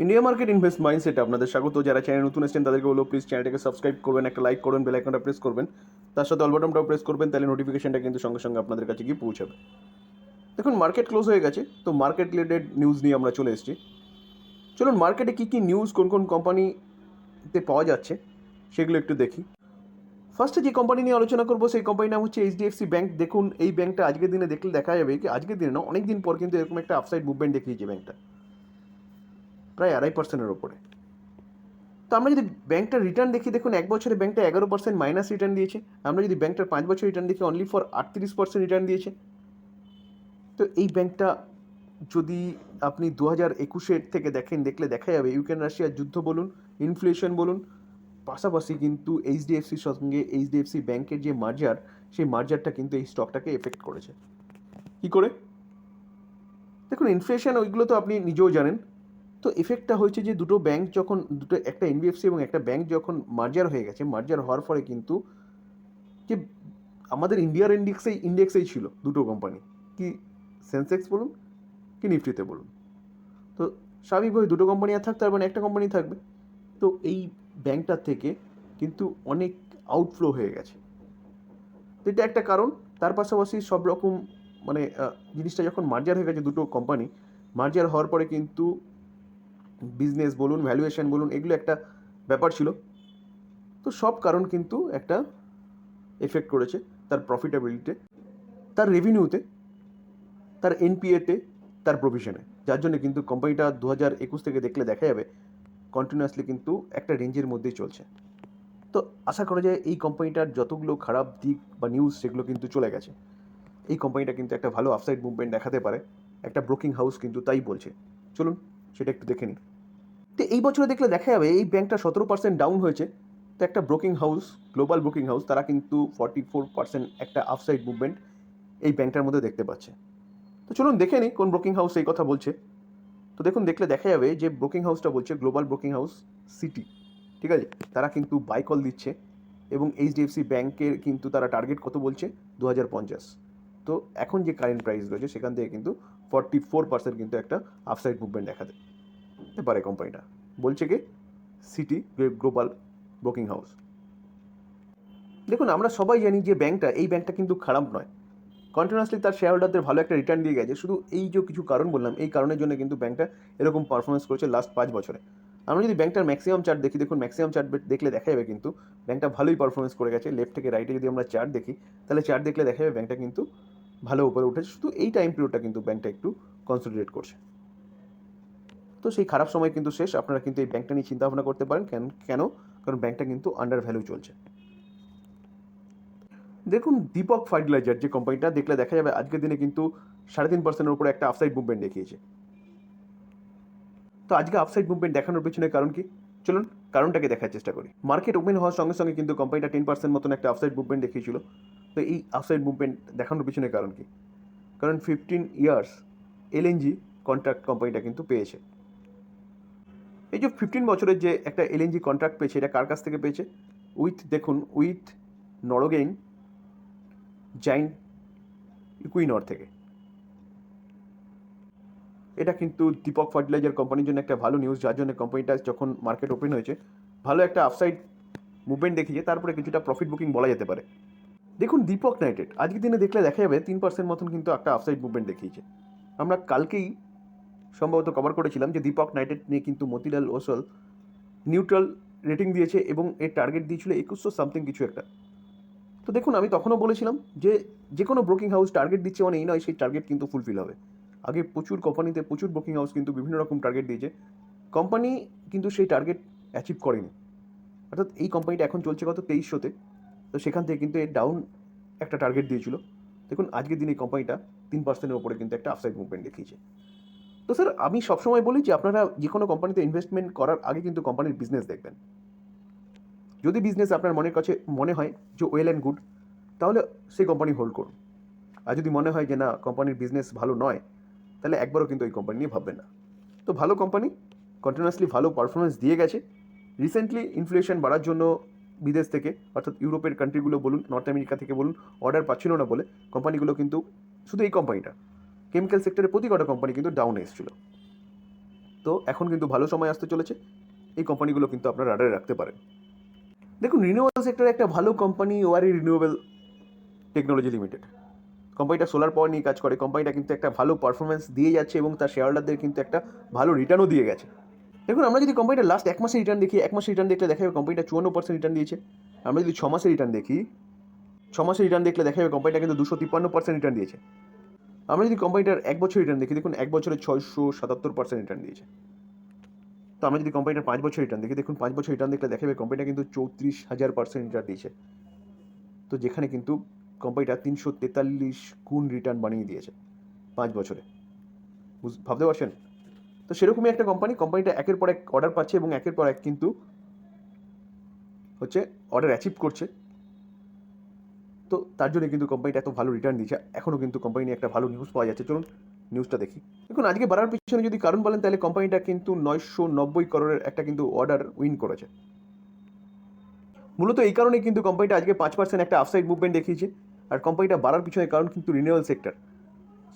India market invest মাইন্ডসেটে আপনাদের স্বাগত। যারা চ্যানেল নতুন এসেছেন তাদেরকে বলবো প্লিজ চ্যানেলটাকে সাবস্ক্রাইব করবেন, একটা লাইক করবেন, বেল আইকনটা প্রেস করবেন, তার সাথে অল বাটনটাও প্রেস করবেন, তাহলে নোটিফিকেশনটা কিন্তু সঙ্গে সঙ্গে আপনাদের কাছে গিয়ে পৌঁছাবে। দেখুন, মার্কেট ক্লোজ হয়ে গেছে, তো মার্কেট রিলেটেড নিউজ নিয়ে আমরা চলে এসেছি। চলুন মার্কেটে কী কী নিউজ কোন কোন কোম্পানিতে পাওয়া যাচ্ছে সেগুলো একটু দেখি। ফার্স্টে যে কোম্পানি নিয়ে আলোচনা করবো সেই কোম্পানির নাম হচ্ছে এইচডিএফসি ব্যাংক। দেখুন, এই ব্যাংকটা আজকের দিনে দেখলে দেখা যাবে কি আজকের দিনে না, অনেক দিন পর কিন্তু এরকম একটা আপসাইড মুভমেন্ট দেখিয়েছে ব্যাংকটা, প্রায় 2.5%-এর ওপরে। তো আমরা যদি ব্যাংকটার রিটার্ন দেখি, দেখুন এক বছরে ব্যাংকটা 11% মাইনাস রিটার্ন দিয়েছে। আমরা যদি ব্যাংকটার 5 বছর রিটার্ন দেখি, অনলি ফর 38% রিটার্ন দিয়েছে। তো এই ব্যাংকটা যদি আপনি 2021-এর থেকে দেখলে দেখা যাবে ইউক্রেন রাশিয়ার যুদ্ধ বলুন, ইনফ্লেশন বলুন, পাশাপাশি কিন্তু এইচডিএফসির সঙ্গে এইচডিএফসি ব্যাংকের যে মার্জার, সেই মার্জারটা কিন্তু এই স্টকটাকে এফেক্ট করেছে। কী করে? দেখুন, ইনফ্লেশন ওইগুলো তো আপনি নিজেও জানেন। তো এফেক্টটা হয়েছে যে দুটো ব্যাংক যখন একটা এনবিএফসি এবং একটা ব্যাংক যখন মার্জার হয়ে গেছে, মার্জার হওয়ার ফলে কিন্তু যে আমাদের ইন্ডিয়ার ইন্ডেক্সেই ছিল দুটো কোম্পানি, কি সেন্সেক্স বলুন কি নিফটিতে বলুন। তো স্বাভাবিকভাবে দুটো কোম্পানি আর থাকতে পারবে না, একটা কোম্পানি থাকবে। তো এই ব্যাংকটার থেকে কিন্তু অনেক আউটফ্লো হয়ে গেছে, তো এটা একটা কারণ। তার পাশাপাশি সব রকম মানে জিনিসটা যখন মার্জার হয়ে গেছে দুটো কোম্পানি, মার্জার হওয়ার পরে কিন্তু বিজনেস বলুন, ভ্যালুয়েশন বলুন, এগুলো একটা ব্যাপার ছিল। তো সব কারণ কিন্তু একটা এফেক্ট করেছে তার প্রফিটেবিলিটিতে, তার রেভিনিউতে, তার এনপিএতে, তার প্রভিশনে, যার জন্য কিন্তু কোম্পানিটা 2021 থেকে দেখলে দেখা যাবে কন্টিনিউয়াসলি কিন্তু একটা রেঞ্জের মধ্যেই চলছে। তো আশা করা যায় এই কোম্পানিটার যতগুলো খারাপ দিক বা নিউজ সেগুলো কিন্তু চলে গেছে। এই কোম্পানিটা কিন্তু একটা ভালো আপসাইড মুভমেন্ট দেখাতে পারে, একটা ব্রোকিং হাউস কিন্তু তাই বলছে। চলুন সেটা একটু দেখে নিই। তো এই বছরে দেখলে দেখা যাবে এই ব্যাংকটা 17% ডাউন হয়েছে। তো একটা broking house, global broking house, তারা কিন্তু 44% একটা আপসাইড মুভমেন্ট এই ব্যাংকটার মধ্যে দেখতে পাচ্ছে। তো চলুন দেখে নিই কোন ব্রোকিং হাউস এই কথা বলছে। তো দেখুন, দেখলে দেখা যাবে যে ব্রোকিং হাউসটা বলছে গ্লোবাল ব্রোকিং হাউস সিটি, ঠিক আছে। তারা কিন্তু বাই কল দিচ্ছে এবং এইচডিএফসি ব্যাংকের কিন্তু তারা টার্গেট কত বলছে, 2050। তো এখন যে কারেন্ট প্রাইস রয়েছে সেখান থেকে কিন্তু 44% কিন্তু একটা আপসাইড মুভমেন্ট দেখাতে পারে কোম্পানিটা, বলছে কি সিটি গ্লোবাল ব্রোকিং হাউস। দেখুন, আমরা সবাই জানি যে এই ব্যাংকটা কিন্তু খারাপ নয়, কন্টিনিউয়াসলি তার শেয়ার হোল্ডারদের ভালো একটা রিটার্ন দিয়ে গেছে। শুধু এই যে কিছু কারণ বললাম, এই কারণের জন্য কিন্তু ব্যাংকটা এরকম পারফরমেন্স করেছে লাস্ট 5 বছরে। আমরা যদি ব্যাংকটার ম্যাক্সিমাম চার্ট দেখি, দেখুন ম্যাক্সিমাম চার্ট দেখলে দেখা যাবে কিন্তু ব্যাংকটা ভালোই পারফরমেন্স করে গেছে। লেফট থেকে রাইটে যদি আমরা চার্ট দেখি, তাহলে চার্ট দেখলে দেখা যাবে ব্যাংকটা কিন্তু ভালো উপরে উঠেছে। শুধু এই টাইম পিরিয়ডটা কিন্তু ব্যাংকটা একটু কনসলিডেট করছে। তো সেই খারাপ সময় কিন্তু শেষ। আপনারা কিন্তু এই ব্যাংকটা নিয়ে চিন্তা ভাবনা করতে পারেন। কেন? কারণ ব্যাংকটা কিন্তু আন্ডার ভ্যালু চলছে। দেখুন, দীপক ফার্টিলাইজার যে কোম্পানিটা, দেখলে দেখা যাবে আজকের দিনে কিন্তু 3.5%-এর উপরে একটা আপসাইড মুভমেন্ট দেখিয়েছে। তো আজকে আপসাইড মুভমেন্ট দেখানোর পেছনে কারণ কি? চলুন কারণটাকে দেখার চেষ্টা করি। মার্কেট ওপেন হওয়ার সঙ্গে সঙ্গে কিন্তু কোম্পানিটা 10% মতন একটা আপসাইড মুভমেন্ট দেখিয়েছিল। তো এই আপসাইড মুভমেন্ট দেখানোর পেছনে কারণ কি? কারণ 15 ইয়ার্স এলএনজি কন্ট্রাক্ট কোম্পানিটা কিন্তু পেয়েছে। এই যে 15 বছরের যে একটা এলএনজি কন্ট্রাক্ট পেয়েছে, এটা কার কাছ থেকে পেয়েছে? উইথ নরগেইন জাইন্ট ইকুইনর থেকে। এটা কিন্তু দীপক ফার্টিলাইজার কোম্পানির জন্য একটা ভালো নিউজ, যার জন্য কোম্পানিটা যখন মার্কেট ওপেন হয়েছে ভালো একটা আপসাইড মুভমেন্ট দেখিয়েছে, তারপরে কিছুটা প্রফিট বুকিং বলা যেতে পারে। দেখুন, দীপক নাইটেড আজকের দিনে দেখলে দেখা যাবে 3% মতন কিন্তু একটা আপসাইড মুভমেন্ট দেখিয়েছে। আমরা কালকেই সম্ভবত কভার করেছিলাম যে দীপক নাইটেড নিয়ে কিন্তু মতিলাল ওসওয়াল নিউট্রাল রেটিং দিয়েছে এবং এর টার্গেট দিয়েছিল 2100 সামথিং কিছু একটা। তো দেখুন, আমি তখনও বলেছিলাম যে কোনো ব্রোকিং হাউস টার্গেট দিচ্ছে মানে এই নয় সেই টার্গেট কিন্তু ফুলফিল হবে। আগে প্রচুর কোম্পানিতে প্রচুর ব্রোকিং হাউস কিন্তু বিভিন্ন রকম টার্গেট দিয়েছে, কোম্পানি কিন্তু সেই টার্গেট অ্যাচিভ করেনি। অর্থাৎ এই কোম্পানিটা এখন চলছে কত 2300-তে, তো সেখান থেকে কিন্তু এর ডাউন একটা টার্গেট দিয়েছিল। দেখুন আজকের দিনে এই কোম্পানিটা 3%-এর ওপরে কিন্তু একটা আপসাইড মুভমেন্ট দেখিয়েছে। তো স্যার, আমি সবসময় বলি যে আপনারা যে কোনো কোম্পানিতে ইনভেস্টমেন্ট করার আগে কিন্তু কোম্পানির বিজনেস দেখবেন। যদি বিজনেস আপনার মনের কাছে মনে হয় যে ওয়েল অ্যান্ড গুড, তাহলে সেই কোম্পানি হোল্ড করুন। আর যদি মনে হয় যে না কোম্পানির বিজনেস ভালো নয়, তাহলে একবারও কিন্তু ওই কোম্পানি নিয়ে ভাববেন না। তো ভালো কোম্পানি, কন্টিনিউয়াসলি ভালো পারফরমেন্স দিয়ে গেছে। রিসেন্টলি ইনফ্লেশন বাড়ার জন্য বিদেশ থেকে, অর্থাৎ ইউরোপের কান্ট্রিগুলো বলুন, নর্থ আমেরিকা থেকে বলুন, অর্ডার পাচ্ছিল না বলে কোম্পানিগুলো কিন্তু, শুধু এই কোম্পানিটা, কেমিক্যাল সেক্টরের প্রতি কটা কোম্পানি কিন্তু ডাউনে এসেছিলো। তো এখন কিন্তু ভালো সময় আসতে চলেছে, এই কোম্পানিগুলো কিন্তু আপনার রাডারে রাখতে পারেন। দেখুন, রিনিউয়েবল সেক্টরে একটা ভালো কোম্পানি ওয়ারি রিনিউয়েবল টেকনোলজি লিমিটেড। কোম্পানিটা সোলার পাওয়ার নিয়ে কাজ করে, কোম্পানিটা কিন্তু একটা ভালো পারফরমেন্স দিয়ে যাচ্ছে এবং তার শেয়ার হোল্ডারদের কিন্তু একটা ভালো রিটার্নও দিয়ে গেছে। দেখুন, আমরা যদি কোম্পানিটা লাস্ট 1 মাসের রিটার্ন দেখি, 1 মাসের রিটার্ন দেখলে দেখা যাবে কোম্পানিটা 54% রিটার্ন দিয়েছে। আমরা যদি 6 মাসের রিটার্ন দেখি, 6 মাসের রিটার্ন দেখলে দেখা যাবে কোম্পানিটা কিন্তু 253% রিটার্ন দিয়েছে। আমরা যদি কোম্পানিটার 1 বছর রিটার্ন দেখি, দেখুন 1 বছরে 677% রিটার্ন দিয়েছে। তো আমরা যদি কোম্পানিটার 5 বছর রিটার্ন দেখি, দেখুন 5 বছর রিটার্ন দেখলে দেখা যাবে কোম্পানিটা কিন্তু 34,000% রিটার্ন দিয়েছে। তো যেখানে কিন্তু কোম্পানিটা 343 গুণ রিটার্ন বানিয়ে দিয়েছে 5 বছরে। ভাবতে পারছেন? তো সেরকমই একটা কোম্পানিটা একের পর এক অর্ডার পাচ্ছে এবং একের পর এক কিন্তু হচ্ছে অর্ডার অ্যাচিভ করছে। তো তার জন্য কিন্তু কোম্পানিটা এত ভালো রিটার্ন দিচ্ছে। এখনও কিন্তু কোম্পানি নিয়ে একটা ভালো নিউজ পাওয়া যাচ্ছে। চলুন নিউজটা দেখি। দেখুন, আজকে বাড়ার পিছনে যদি কারণ বলেন, তাহলে কোম্পানিটা কিন্তু 990 করোড়ের একটা কিন্তু অর্ডার উইন করেছে। মূলত এই কারণেই কিন্তু কোম্পানিটা আজকে 5% একটা আপসাইড মুভমেন্ট দেখিয়েছে। আর কোম্পানিটা বাড়ার পিছনে কারণ কিন্তু রিনিউয়েবল সেক্টর,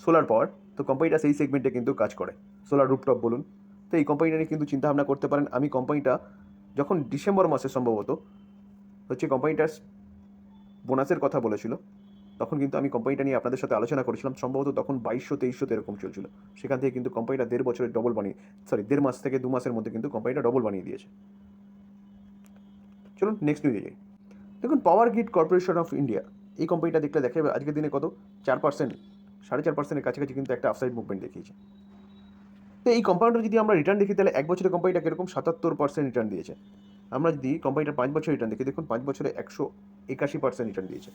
সোলার পাওয়ার। তো কোম্পানিটা সেই সেগমেন্টে কিন্তু কাজ করে, সোলার রুফটপ বলুন। তো এই কোম্পানিটা নিয়ে কিন্তু চিন্তাভাবনা করতে পারেন। আমি কোম্পানিটা যখন ডিসেম্বর মাসে সম্ভবত হচ্ছে কোম্পানিটার বোনাসের কথা বলেছিল, তখন কিন্তু আমি কোম্পানিটা নিয়ে আপনাদের সাথে আলোচনা করেছিলাম। সম্ভবত তখন 2200-2300 এরকম চলছিল। সেখান থেকে কিন্তু কোম্পানিটা 1.5 বছরের ডবল বানিয়ে, 1.5 মাস থেকে 2 মাসের মধ্যে কিন্তু কোম্পানিটা ডবল বানিয়ে দিয়েছে। চলুন নেক্সট নিউজে যাই। দেখুন, power grid corporation of India, এই কোম্পানিটা দেখলে দেখা যাবে আজকের দিনে কত 4%, 4.5%-এর কাছাকাছি কিন্তু একটা আপসাইড মুভমেন্ট দেখিয়েছে। তো এই কোম্পানিটার যদি আমরা রিটার্ন দেখি, তাহলে 1 বছরে কোম্পানিটা কিরকম 77% রিটার্ন দিয়েছে। আমরা যদি কোম্পানিটার 5 বছর রিটার্ন দেখি, দেখুন 5 বছরে 181% রিটার্ন দিয়েছে।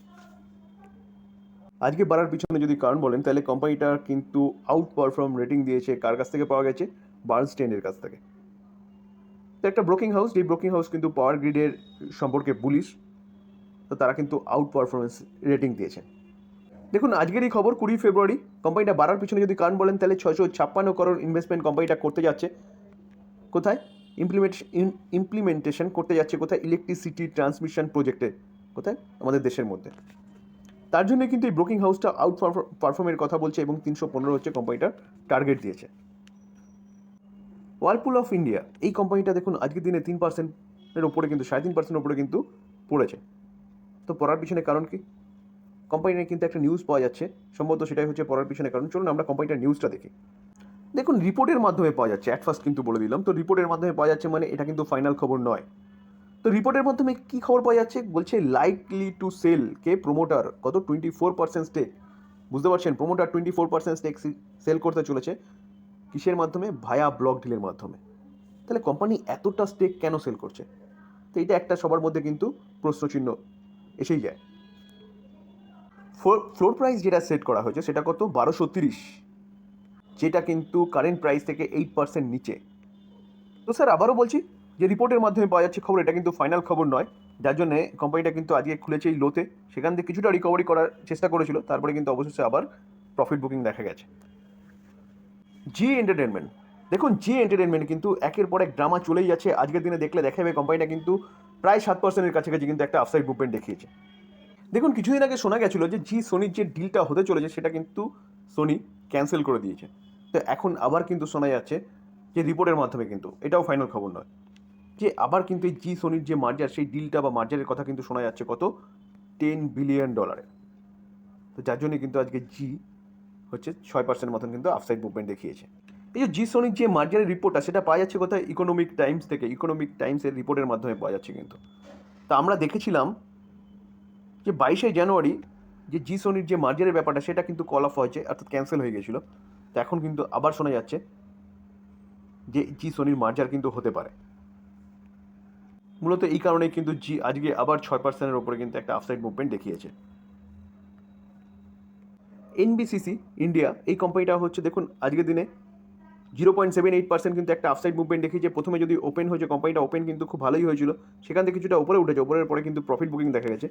আজকে বাড়ার পিছনে যদি কারণ বলেন, তাহলে কোম্পানিটা কিন্তু আউট পারফর্ম রেটিং দিয়েছে। কার কাছ থেকে পাওয়া গেছে? বার্নস্টেইনের কাছ থেকে। তো একটা ব্রোকিং হাউস, এই ব্রোকিং হাউস কিন্তু পাওয়ার গ্রিডের সম্পর্কে বুলিশ। তো তারা কিন্তু আউট পারফরমেন্স রেটিং দিয়েছে। দেখুন, আজকের এই খবর 20 ফেব্রুয়ারি। কোম্পানিটা বাড়ার পিছনে যদি কারণ বলেন, তাহলে 656 করোড় ইনভেস্টমেন্ট কোম্পানিটা করতে যাচ্ছে। কোথায়? ইমপ্লিমেন্টেশন করতে যাচ্ছে কোথায়? ইলেকট্রিসিটি ট্রান্সমিশন প্রজেক্টে। কোথায়? আমাদের দেশের মধ্যে। তার জন্য কিন্তু এই ব্রোকিং হাউসটা আউট পারফর্মের কথা বলছে এবং 315 হচ্ছে কোম্পানিটার টার্গেট দিয়েছে। ওয়ার্লপুল অফ ইন্ডিয়া, এই কোম্পানিটা দেখুন আজকের দিনে 3%-এর ওপরে কিন্তু 3.5%-এর ওপরে কিন্তু পড়েছে। তো পড়ার পিছনে কারণ কি? কোম্পানির কিন্তু একটা নিউজ পাওয়া যাচ্ছে, সম্ভবত সেটাই হচ্ছে পড়ার পিছনে কারণ। চলুন আমরা কোম্পানিটার নিউজটা দেখি। দেখুন, রিপোর্টের মাধ্যমে পাওয়া যাচ্ছে, অ্যাট ফার্স্ট কিন্তু বলে দিলাম। তো রিপোর্টের মাধ্যমে পাওয়া যাচ্ছে মানে এটা কিন্তু ফাইনাল খবর নয়। তো রিপোর্টের মাধ্যমে কি খবর পাওয়া যাচ্ছে? বলছে লাইকলি টু সেল কে প্রোমোটার কত 24% স্টেক। বুঝতে পারছেন, প্রোমোটার 24% স্টেক সেল করতে চলেছে। কিসের মাধ্যমে? ভায়া ব্লক ডিলের মাধ্যমে। তাহলে কোম্পানি এতটা স্টেক কেন সেল করছে? তো এটা একটা সবার মধ্যে কিন্তু প্রশ্নচিহ্ন এসেই যায়। ফ্লোর প্রাইস যেটা সেট করা হয়েছে সেটা কত? 1230, যেটা কিন্তু কারেন্ট প্রাইস থেকে 8% নিচে। তো স্যার আবারও বলছি যে রিপোর্টের মাধ্যমে পাওয়া যাচ্ছে খবর, এটা কিন্তু ফাইনাল খবর নয়। যার জন্য কোম্পানিটা কিন্তু আজকে খুলেছে এই লোতে, সেখান থেকে কিছুটা রিকভারি করার চেষ্টা করেছিল, তারপরে কিন্তু অবশেষে আবার প্রফিট বুকিং দেখা গেছে। জি এন্টারটেনমেন্ট, দেখুন জি এন্টারটেনমেন্ট কিন্তু একের পর এক ড্রামা চলেই যাচ্ছে। আজকের দিনে দেখলে দেখা যাবে কোম্পানিটা কিন্তু প্রায় 7%-এর কাছাকাছি কিন্তু একটা আপসাইড মুভমেন্ট দেখিয়েছে। দেখুন, কিছুদিন আগে শোনা গেছিলো যে জি সোনির যে ডিলটা হতে চলেছে সেটা কিন্তু সোনি ক্যান্সেল করে দিয়েছে। তো এখন আবার কিন্তু শোনা যাচ্ছে যে রিপোর্টের মাধ্যমে, কিন্তু এটাও ফাইনাল খবর নয়, যে আবার কিন্তু এই জি সোনির যে মার্জার, সেই ডিলটা বা মার্জারের কথা কিন্তু শোনা যাচ্ছে কত? $10 বিলিয়ন। তো যার জন্য কিন্তু আজকে জি হচ্ছে 6% মতন কিন্তু আপসাইড মুভমেন্ট দেখিয়েছে। এই যে জি সোনির যে মার্জারের রিপোর্টটা, সেটা পাওয়া যাচ্ছে কোথায়? ইকোনমিক টাইমস থেকে। ইকোনমিক টাইমসের রিপোর্টের মাধ্যমে পাওয়া যাচ্ছে কিন্তু। তা আমরা দেখেছিলাম যে 22শে জানুয়ারি যে জি সোনির যে মার্জারের ব্যাপারটা, সেটা কিন্তু কল অফ হয়েছে, অর্থাৎ ক্যান্সেল হয়ে গেছিলো। তো এখন কিন্তু আবার শোনা যাচ্ছে যে জি সোনির মার্জার কিন্তু হতে পারে। মূলত এই কারণেই কিন্তু জি আজকে আবার 6%-এর ওপরে কিন্তু একটা আপসাইড মুভমেন্ট দেখিয়েছে। এনবিসিসি ইন্ডিয়া, এই কোম্পানিটা হচ্ছে দেখুন আজকের দিনে 0.78% কিন্তু একটা আপসাইড মুভমেন্ট দেখিয়েছে। প্রথমে যদি ওপেন হয়েছে, কোম্পানিটা ওপেন কিন্তু খুব ভালোই হয়েছিল, সেখান থেকে কিছুটা উপরে উঠেছে, উপরের পরে কিন্তু প্রফিট বুকিং দেখা গেছে।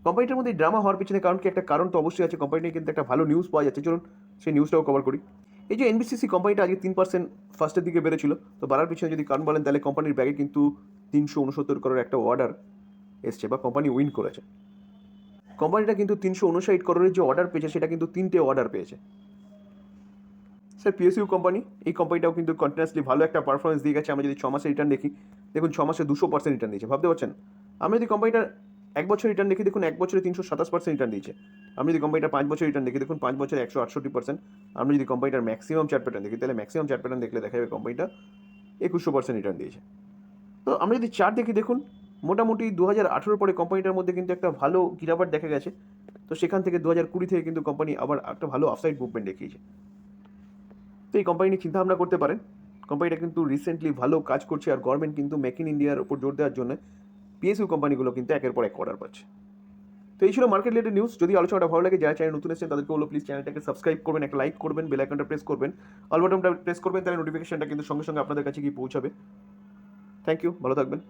কোম্পানিটার মধ্যে ড্রামা হওয়ার পিছনে কারণ কি? একটা কারণ তো অবশ্যই আছে, কোম্পানিটা কিন্তু একটা ভালো নিউজ পাওয়া যাচ্ছে। চলুন সেই নিউজটাও কভার করি। এই যে এনবিসিসি কোম্পানিটা আজকে 3% ফার্স্টের দিকে বেড়েছিল। তো বাড়ার পিছনে যদি কারণ বলেন, তাহলে কোম্পানির ব্যাগে কিন্তু 369 করোড় একটা অর্ডার এসছে বা কোম্পানি উইন করেছে। কোম্পানিটা কিন্তু 359 করোড়ের যে অর্ডার পেয়েছে, সেটা কিন্তু 3টে অর্ডার পেয়েছে। স্যার পিএসইউ কোম্পানি, এই কোম্পানিটাও কিন্তু কন্টিনিউয়াসলি ভালো একটা পারফরমেন্স দিয়ে গেছে। আমরা যদি 6 মাসের রিটার্ন দেখি, দেখুন 6 মাসে 200% রিটার্ন দিয়েছে, ভাবতে পারছেন? আমি যদি কোম্পানিটার 1 বছর রিটার্ন দেখি, দেখুন 1 বছরে 327% রিটার্ন দিয়েছে। আমি যদি কোম্পানিটার 5 বছর রিটার্ন দেখি, দেখুন 5 বছরে 168%। আমি যদি কোম্পানিটার ম্যাক্সিমাম চার্ট প্যাটার্ন দেখি, তাহলে ম্যাক্সিমাম চার্ট প্যাটার্ন দেখলে দেখা যাবে কোম্পানিটা 2100% রিটার্ন দিয়েছে। তো আমরা যদি চার্ট দেখি, দেখুন মোটামুটি 2018 পরে কোম্পানিটার মধ্যে কিন্তু একটা ভালো গিরাবাট দেখা গেছে। তো সেখান থেকে 2020 থেকে কিন্তু কোম্পানি আবার একটা ভালো আপসাইড মুভমেন্ট দেখিয়েছে। তো এই কোম্পানি নিয়ে চিন্তাভাবনা করতে পারেন। কোম্পানিটা কিন্তু রিসেন্টলি ভালো কাজ করছে, আর গভর্নমেন্ট কিন্তু মেক ইন ইন্ডিয়ার উপর জোর দেওয়ার জন্য পিএসইউ কোম্পানিগুলো কিন্তু একের পর এক অর্ডার পাচ্ছে। তো এই ছিল মার্কেট রিলেটেড নিউজ। যদি আলোচনাটা ভালো লাগে, যারা চ্যানেল নতুন এসেছেন তাদেরকে বলবো প্লিজ চ্যানেলটাকে সাবস্ক্রাইব করবেন, একটা লাইক করবেন, বেল আইকনটা প্রেস করবেন, অল বাটনটা প্রেস করবেন, তাহলে নোটিফিকেশনটা কিন্তু সঙ্গে সঙ্গে আপনাদের কাছে গিয়ে পৌঁছাবে। থ্যাংক ইউ, ভালো থাকবেন।